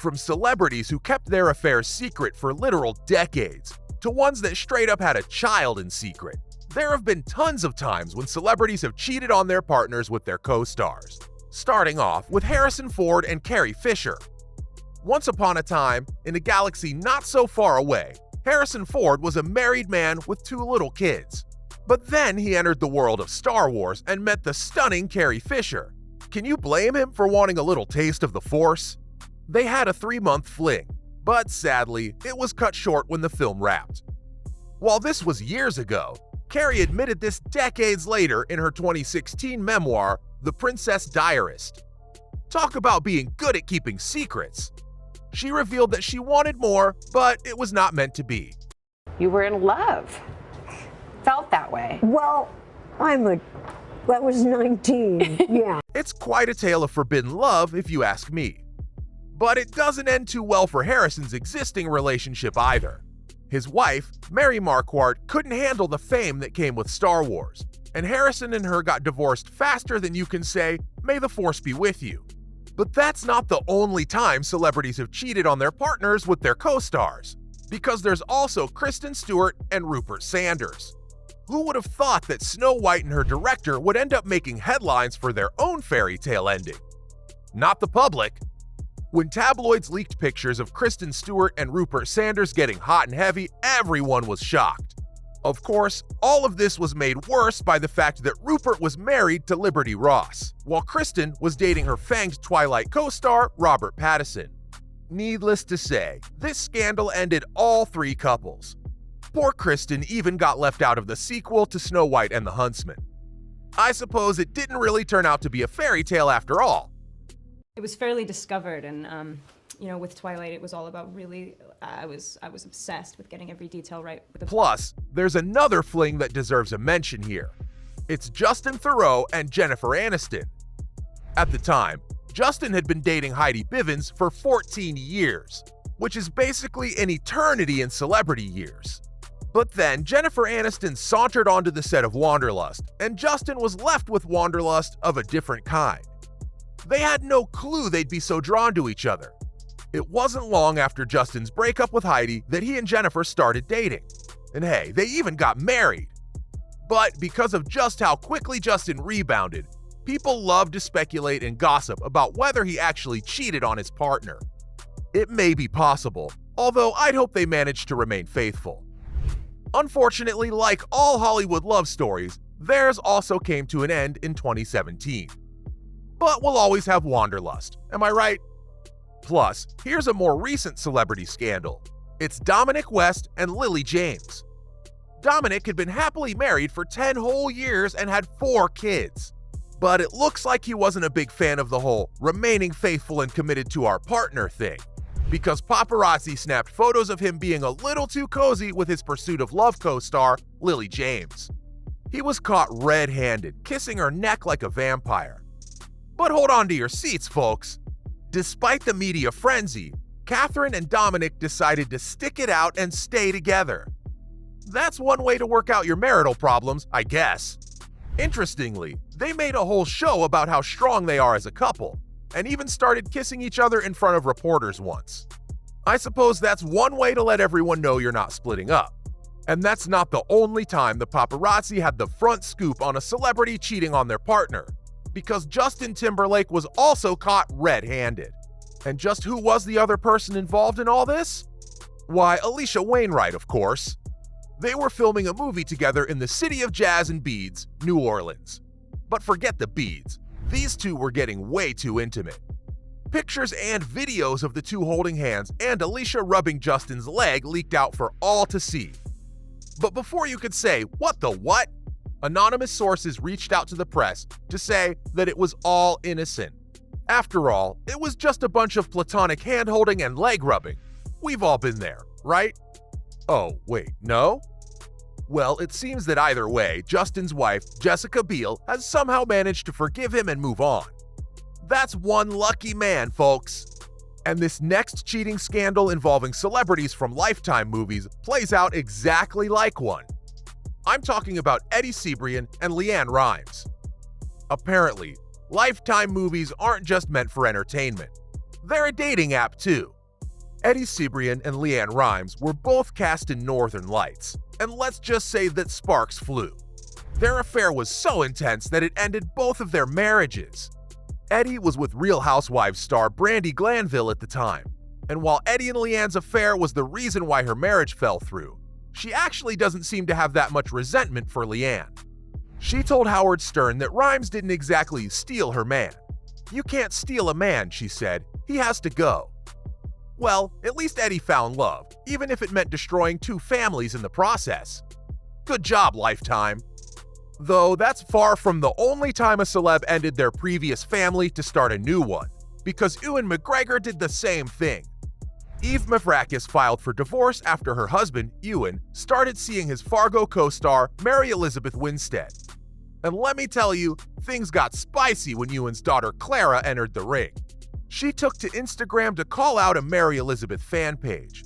From celebrities who kept their affairs secret for literal decades, to ones that straight up had a child in secret, there have been tons of times when celebrities have cheated on their partners with their co-stars. Starting off with Harrison Ford and Carrie Fisher. Once upon a time, in a galaxy not so far away, Harrison Ford was a married man with 2 little kids. But then he entered the world of Star Wars and met the stunning Carrie Fisher. Can you blame him for wanting a little taste of the Force? They had a 3-month fling, but sadly, it was cut short when the film wrapped. While this was years ago, Carrie admitted this decades later in her 2016 memoir, The Princess Diarist. Talk about being good at keeping secrets. She revealed that she wanted more, but it was not meant to be. You were in love. Felt that way. Well, I was 19, yeah. It's quite a tale of forbidden love, if you ask me. But it doesn't end too well for Harrison's existing relationship either. His wife, Mary Marquardt, couldn't handle the fame that came with Star Wars, and Harrison and her got divorced faster than you can say, "May the Force be with you." But that's not the only time celebrities have cheated on their partners with their co-stars, because there's also Kristen Stewart and Rupert Sanders. Who would have thought that Snow White and her director would end up making headlines for their own fairy tale ending? Not the public. When tabloids leaked pictures of Kristen Stewart and Rupert Sanders getting hot and heavy, everyone was shocked. Of course, all of this was made worse by the fact that Rupert was married to Liberty Ross, while Kristen was dating her fanged Twilight co-star, Robert Pattinson. Needless to say, this scandal ended all 3 couples. Poor Kristen even got left out of the sequel to Snow White and the Huntsman. I suppose it didn't really turn out to be a fairy tale after all. It was fairly discovered, and with Twilight, it was all about really. I was obsessed with getting every detail right. Plus, there's another fling that deserves a mention here. It's Justin Theroux and Jennifer Aniston. At the time, Justin had been dating Heidi Bivens for 14 years, which is basically an eternity in celebrity years. But then Jennifer Aniston sauntered onto the set of Wanderlust, and Justin was left with Wanderlust of a different kind. They had no clue they'd be so drawn to each other. It wasn't long after Justin's breakup with Heidi that he and Jennifer started dating. And hey, they even got married. But because of just how quickly Justin rebounded, people love to speculate and gossip about whether he actually cheated on his partner. It may be possible, although I'd hope they managed to remain faithful. Unfortunately, like all Hollywood love stories, theirs also came to an end in 2017. But we'll always have Wanderlust, am I right? Plus, here's a more recent celebrity scandal. It's Dominic West and Lily James. Dominic had been happily married for 10 whole years and had 4 kids. But it looks like he wasn't a big fan of the whole remaining faithful and committed to our partner thing, because paparazzi snapped photos of him being a little too cozy with his Pursuit of Love co-star, Lily James. He was caught red-handed, kissing her neck like a vampire. But hold on to your seats, folks. Despite the media frenzy, Catherine and Dominic decided to stick it out and stay together. That's one way to work out your marital problems, I guess. Interestingly, they made a whole show about how strong they are as a couple, and even started kissing each other in front of reporters once. I suppose that's one way to let everyone know you're not splitting up. And that's not the only time the paparazzi had the front scoop on a celebrity cheating on their partner, because Justin Timberlake was also caught red-handed. And just who was the other person involved in all this? Why, Alicia Wainwright, of course. They were filming a movie together in the city of jazz and beads, New Orleans. But forget the beads. These two were getting way too intimate. Pictures and videos of the two holding hands and Alicia rubbing Justin's leg leaked out for all to see. But before you could say, "What the what?" anonymous sources reached out to the press to say that it was all innocent. After all, it was just a bunch of platonic hand-holding and leg rubbing. We've all been there, right? Oh, wait, no? Well, it seems that either way, Justin's wife, Jessica Biel, has somehow managed to forgive him and move on. That's one lucky man, folks. And this next cheating scandal involving celebrities from Lifetime movies plays out exactly like one. I'm talking about Eddie Cibrian and LeAnn Rimes. Apparently, Lifetime movies aren't just meant for entertainment. They're a dating app too, Eddie Cibrian and Leanne Rimes were both cast in Northern Lights, and let's just say that sparks flew. Their affair was so intense that it ended both of their marriages. Eddie was with Real Housewives star Brandi Glanville at the time, and while Eddie and Leanne's affair was the reason why her marriage fell through, she actually doesn't seem to have that much resentment for Leanne. She told Howard Stern that Rimes didn't exactly steal her man. "You can't steal a man," she said. "He has to go." Well, at least Eddie found love, even if it meant destroying two families in the process. Good job, Lifetime. Though that's far from the only time a celeb ended their previous family to start a new one, because Ewan McGregor did the same thing. Eve Mavrakis filed for divorce after her husband, Ewan, started seeing his Fargo co-star Mary Elizabeth Winstead. And let me tell you, things got spicy when Ewan's daughter Clara entered the ring. She took to Instagram to call out a Mary Elizabeth fan page.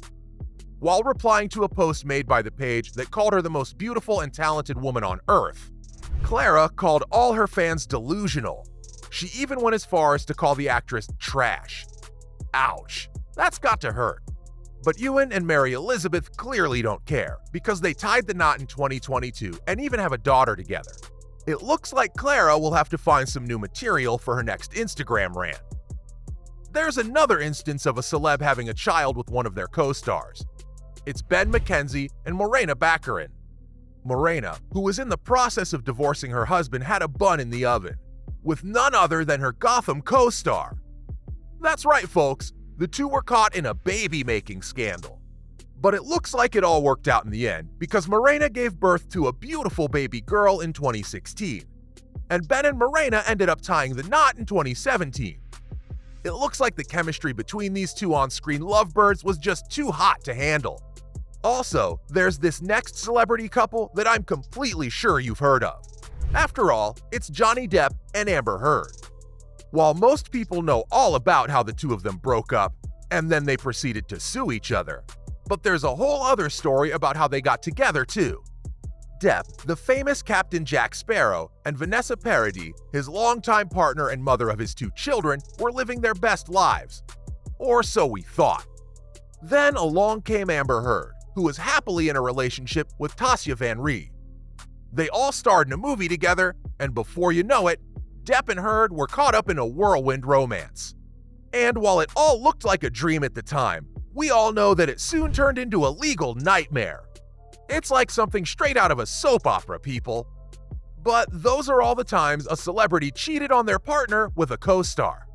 While replying to a post made by the page that called her the most beautiful and talented woman on earth, Clara called all her fans delusional. She even went as far as to call the actress trash. Ouch, that's got to hurt. But Ewan and Mary Elizabeth clearly don't care, because they tied the knot in 2022 and even have a daughter together. It looks like Clara will have to find some new material for her next Instagram rant. There's another instance of a celeb having a child with one of their co-stars. It's Ben McKenzie and Morena Baccarin. Morena, who was in the process of divorcing her husband, had a bun in the oven, with none other than her Gotham co-star. That's right, folks, the two were caught in a baby-making scandal. But it looks like it all worked out in the end, because Morena gave birth to a beautiful baby girl in 2016, and Ben and Morena ended up tying the knot in 2017. It looks like the chemistry between these two on-screen lovebirds was just too hot to handle. Also, there's this next celebrity couple that I'm completely sure you've heard of. After all, it's Johnny Depp and Amber Heard. While most people know all about how the two of them broke up, and then they proceeded to sue each other, but there's a whole other story about how they got together too. Depp, the famous Captain Jack Sparrow, and Vanessa Paradis, his longtime partner and mother of his two children, were living their best lives. Or so we thought. Then along came Amber Heard, who was happily in a relationship with Tasya Van Reed. They all starred in a movie together, and before you know it, Depp and Heard were caught up in a whirlwind romance. And while it all looked like a dream at the time, we all know that it soon turned into a legal nightmare. It's like something straight out of a soap opera, people. But those are all the times a celebrity cheated on their partner with a co-star.